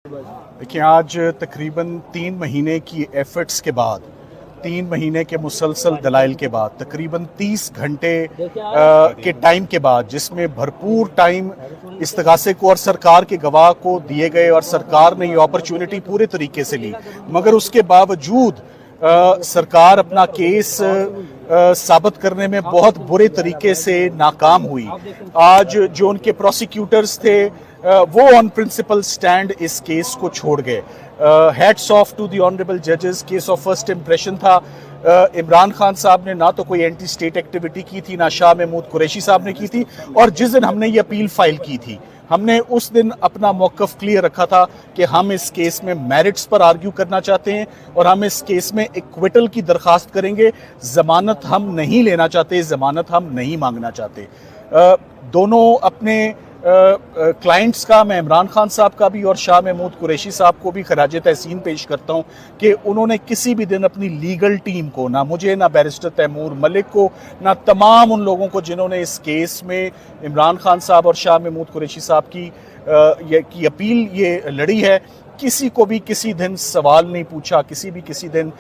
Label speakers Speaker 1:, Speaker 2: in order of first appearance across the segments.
Speaker 1: देखिए, आज तकरीबन 3 महीने की एफर्ट्स के बाद, 3 महीने के मुसलसल दलाइल के बाद, तकरीबन 30 घंटे के टाइम के बाद, जिसमें भरपूर टाइम इस्तिगासे को और सरकार के गवाह को दिए गए और सरकार ने ये अपॉर्चुनिटी पूरे तरीके से ली, मगर उसके बावजूद सरकार अपना केस साबित करने में बहुत बुरे तरीके से नाकाम हुई। आज जो उनके प्रोसिक्यूटर्स थे वो ऑन प्रिंसिपल स्टैंड इस केस को छोड़ गए। Hats off to the honourable जजेस। केस ऑफ फर्स्ट इंप्रेशन था। इमरान खान साहब ने ना तो कोई एंटी स्टेट एक्टिविटी की थी, ना शाह महमूद कुरैशी साहब ने की थी, और जिस दिन हमने ये अपील फाइल की थी, हमने उस दिन अपना मौकफ क्लियर रखा था कि हम इस केस में मेरिट्स पर आर्ग्यू करना चाहते हैं और हम इस केस में इक्विटल की दरखास्त करेंगे। जमानत हम नहीं लेना चाहते, जमानत हम नहीं मांगना चाहते। दोनों अपने क्लाइंट्स का, मैं इमरान खान साहब का भी और शाह महमूद कुरैशी साहब को भी खराज तहसीन पेश करता हूं कि उन्होंने किसी भी दिन अपनी लीगल टीम को, ना मुझे, ना बैरिस्टर तैमूर मलिक को, ना तमाम उन लोगों को जिन्होंने इस केस में इमरान खान साहब और शाह महमूद कुरैशी साहब की अपील ये लड़ी है, किसी को भी किसी दिन सवाल नहीं पूछा, किसी दिन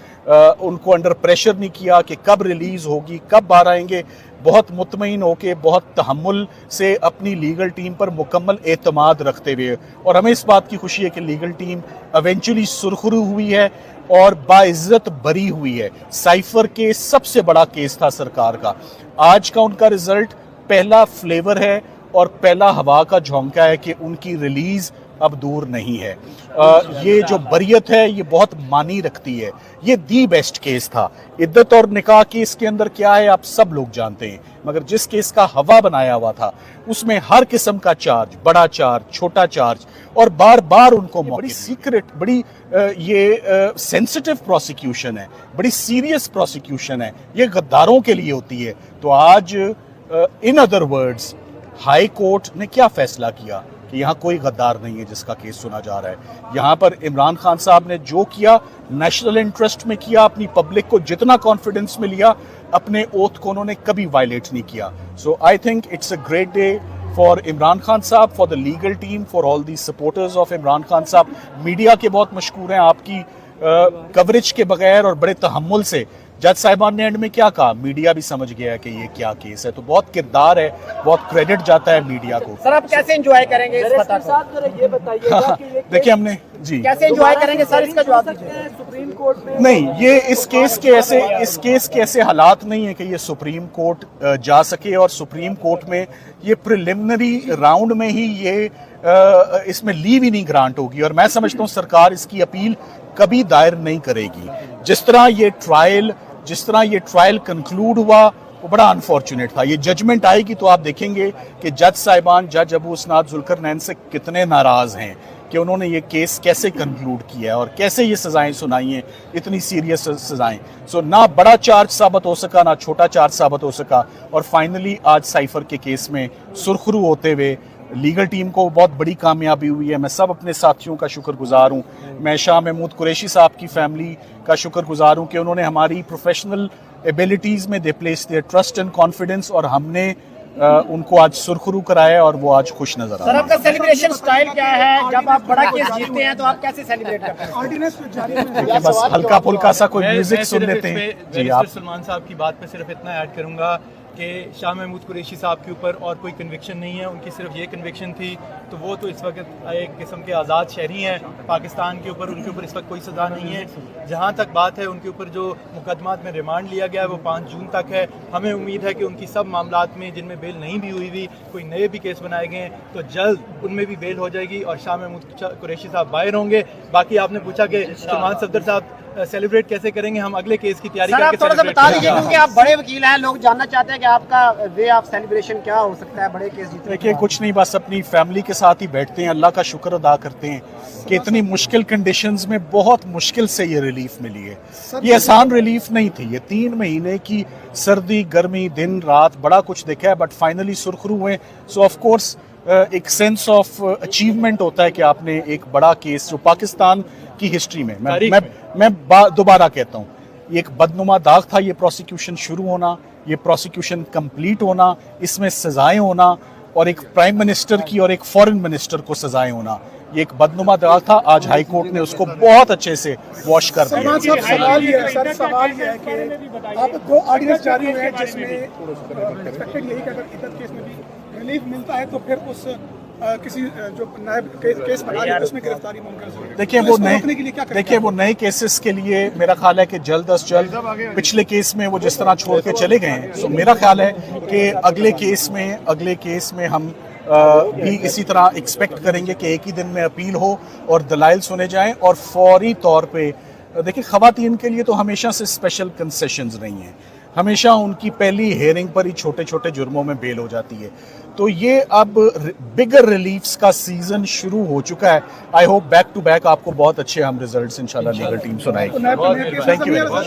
Speaker 1: उनको अंडर प्रेशर नहीं किया कि कब रिलीज होगी, कब बाहर आएंगे। बहुत मुतमईन होके, बहुत तहम्मुल से अपनी लीगल टीम पर मुकम्मल एतमाद रखते हुए, और हमें इस बात की खुशी है कि लीगल टीम इवेंचुअली सुरखरू हुई है और बाइज्जत बरी हुई है। साइफर के सबसे बड़ा केस था सरकार का, आज का उनका रिजल्ट पहला फ्लेवर है और पहला हवा का झोंका है कि उनकी रिलीज अब दूर नहीं है। ये जो बरियत है ये बहुत मानी रखती है। ये दी बेस्ट केस था। इद्दत और निकाह केस के अंदर क्या है आप सब लोग जानते हैं, मगर जिस केस का हवा बनाया हुआ था उसमें हर किस्म का चार्ज, बड़ा चार्ज, छोटा चार्ज, और बार बार उनको बड़ी सीक्रेट, बड़ी ये सेंसिटिव प्रोसिक्यूशन है, बड़ी सीरियस प्रोसिक्यूशन है, ये गद्दारों के लिए होती है। तो आज in other words high court ने क्या फैसला किया कि यहाँ कोई गद्दार नहीं है जिसका केस सुना जा रहा है। यहाँ पर इमरान खान साहब ने जो किया नेशनल इंटरेस्ट में किया, अपनी पब्लिक को जितना कॉन्फिडेंस में लिया, अपने ओथ को उन्होंने कभी वायलेट नहीं किया। So I think it's a great day for Imran Khan sahab, for the legal team, for all the supporters of Imran Khan sahab. Media के बहुत मशकूर हैं आपकी कवरेज के बगैर और बड़े तहम्मुल से। जज साहिबान ने एंड में क्या कहा, मीडिया भी समझ गया है कि ये क्या केस है, तो बहुत किरदार है, बहुत क्रेडिट जाता है मीडिया को।
Speaker 2: सर आप कैसे एंजॉय करेंगे इस पता को?
Speaker 1: ये बताइएगा कि ये देखिए हमने जी
Speaker 2: कैसे एंजॉय करेंगे सर, इसका जवाब दीजिए।
Speaker 1: सुप्रीम कोर्ट में नहीं, ये इस केस के ऐसे हालात नहीं है कि ये सुप्रीम कोर्ट जा सके, और सुप्रीम कोर्ट में ये प्रिलिमिनरी राउंड में ही ये इसमें लीव ही नहीं ग्रांट होगी, और मैं समझता हूँ सरकार इसकी अपील कभी दायर नहीं करेगी। जिस तरह ये ट्रायल कंक्लूड हुआ वो बड़ा अनफॉर्चुनेट था। ये जजमेंट आएगी तो आप देखेंगे कि जज साहिबान, जज अबू उसनाद जुल्करनैन से कितने नाराज हैं कि उन्होंने ये केस कैसे कंक्लूड किया है और कैसे ये सजाएं सुनाई हैं, इतनी सीरियस सजाएं। सो ना बड़ा चार्ज साबित हो सका, ना छोटा चार्ज साबित हो सका, और फाइनली आज साइफर के केस में सुरखरू होते हुए लीगल टीम को बहुत बड़ी कामयाबी हुई है। मैं सब अपने साथियों का शुक्रगुजार हूँ। मैं शाह महमूद कुरैशी साहब की फैमिली का शुक्रगुजार हूँ कि उन्होंने हमारी प्रोफेशनल एबिलिटीज़ में they place their trust and confidence, और हमने उनको आज सुरखरू कराया और वो आज खुश नजर आ रहे हैं।
Speaker 2: सर आपका सेलिब्रेशन स्टाइल क्या है? जब आप बड़ा केस जीतते हैं तो आप कैसे सेलिब्रेट करते हैं?
Speaker 1: बस हल्का फुल्का सा कोई म्यूजिक सुन लेते हैं। जी आप
Speaker 3: सलमान साहब की बात पे सिर्फ इतना ऐड करूंगा कि शाह महमूद कुरैशी साहब के ऊपर और कोई कन्विक्शन नहीं है, उनकी सिर्फ ये कन्विक्शन थी, तो वो तो इस वक्त एक किस्म के आज़ाद शहरी हैं पाकिस्तान के ऊपर, उनके ऊपर इस वक्त कोई सज़ा नहीं है। जहाँ तक बात है उनके ऊपर जो मुकदमात में रिमांड लिया गया है वो 5 जून तक है। हमें उम्मीद है कि उनकी सब मामलात में जिनमें बेल नहीं भी हुई कोई नए भी केस बनाए गए हैं तो जल्द उनमें भी बेल हो जाएगी और शाह महमूद कुरैशी साहब बाहर होंगे। बाकी आपने पूछा कि सलमान सफदर साहब सेलिब्रेट कैसे करेंगे, हम अगले केस की तैयारी करके
Speaker 2: थोड़ा सा बता दीजिए, क्योंकि आप बड़े वकील हैं, लोग जानना चाहते हैं कि आपका वे ऑफ सेलिब्रेशन क्या हो सकता है बड़े केस जीतने।
Speaker 1: देखिए कुछ नहीं, बस अपनी फैमिली के साथ ही बैठते हैं, अल्लाह का शुक्र अदा करते हैं कि इतनी मुश्किल कंडीशंस में बहुत मुश्किल से ये रिलीफ मिली है। ये आसान रिलीफ नहीं थी, ये 3 महीने की सर्दी गर्मी दिन रात बड़ा कुछ देखा है, बट फाइनली सुरखरू हुए। सो ऑफ कोर्स एक सेंस ऑफ अचीवमेंट होता है कि आपने एक बड़ा केस जो पाकिस्तान की हिस्ट्री में, मैं दोबारा कहता हूँ, एक बदनुमा दाग था ये प्रोसिक्यूशन शुरू होना, ये प्रोसिक्यूशन कंप्लीट होना, इसमें सजाएं होना, और एक प्राइम मिनिस्टर की और एक फॉरेन मिनिस्टर को सजाएं होना। ये एक बदनुमा दलाल था। आज हाई कोर्ट ने उसको बहुत अच्छे से वॉश कर दिया।
Speaker 4: सलमान साहब, सवाल ये है सर, सवाल ये है कि अब 2 ऑर्डिनेंस जारी हुए हैं जिसमें एक्सपेक्टेड यही कि अगर इधर केस में भी रिलीफ मिलता है तो फिर उस किसी जो नायब केस बना रहे हैं उसमें गिरफ्तारी मुमकिन है।
Speaker 1: देखिए वो नए केसेस के लिए मेरा ख्याल है कि जल्द अज जल्द पिछले केस में वो जिस तरह छोड़ के चले गए हैं, तो मेरा ख्याल है कि अगले केस में हम भी इसी तरह एक्सपेक्ट करेंगे कि एक ही दिन में अपील हो और दलाइल सुने जाएं और फौरी तौर पे देखिए खवातीन के लिए तो हमेशा से स्पेशल कंसेशंस नहीं है, हमेशा उनकी पहली हेयरिंग पर ही छोटे छोटे जुर्मों में बेल हो जाती है। तो ये अब बिगर रिलीफ्स का सीजन शुरू हो चुका है। I hope back to back आपको बहुत अच्छे हम रिजल्ट्स इंशाल्लाह लीगल टीम सुनाएगी। Thank you very much.